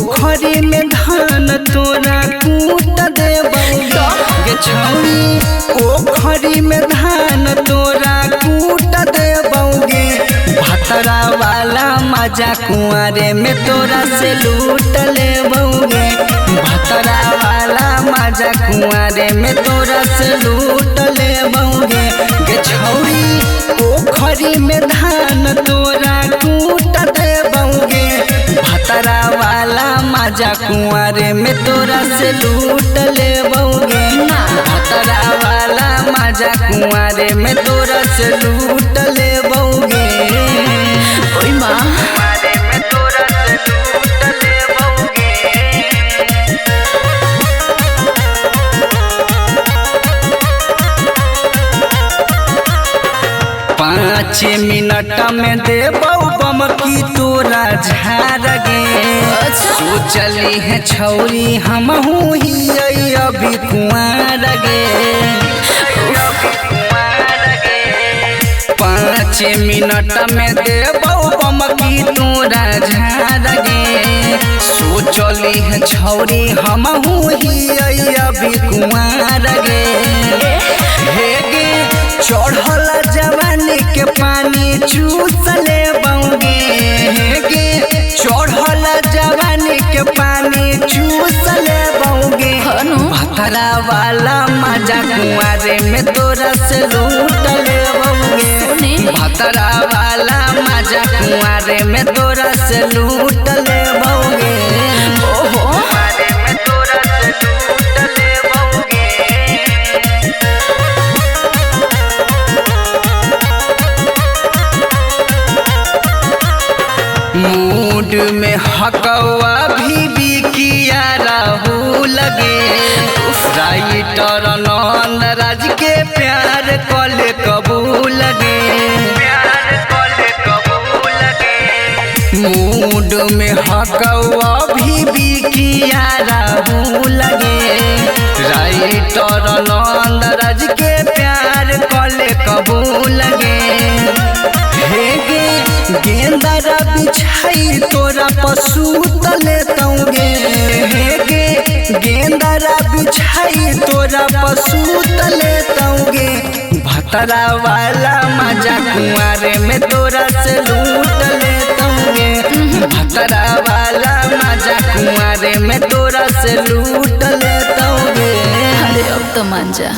पोखरी में धान तोरा कूट देबौगे गे छौरी पोखरी में धान तोरा कूट देबौगे भतरा वाला मजा कुआरे में तोरा से लूट लेबौगे भतरा वाला मजा कुआरे में तोरा से लूट लेबौगे गे छौरी पोखरी में धान तोरा कूट देबौगे भतरा वाला मजा कुआरे में तोरा से लूट लेबौगे भतरा वाला मजा कुआरे में तोरा से लूट लेबौगे ओई माँ कुआरे में तोरा से लूट लेबौगे 5 मिनट में देबौ बम की तोरा झार गे सोचली है छौरी हमहू ही अभी कुआर गे 5 मिनट में देबौ बम की तोरा झार गे सोचली है छौरी हमहू ही अभी कुआर गे हे गे चढ़ल जवानी के पानी चूस लेबौगे गे चढ़ल जवानी के पानी चूस लेबौगे भतरा वाला मजा कुआरे में तोरा से लूट लेबौगे भतरा वाला मजा कुआरे में तोरा से लूट लेबौगे ओहो कुआरे में तोरा से लूट लेबौगे मूड में हकवा भी किया रहू लगे राइटर नंद राज के प्यार कल कबूल लगे मूड में हकवा भी किया रहू लगे राइटर नंद राज के प्यार कल कबूल लगे हे गे गेंदरा बिछाई तोरा पसूत लेतौगे हे गे गेंदरा बिछाई तोरा पसूत लेतौगे भतरा वाला मजा कुआरे में तोरा से लूट लेतौगे भतरा वाला मजा कुआरे में तोरा से लूट लेतौगे अरे अब तो मान जा।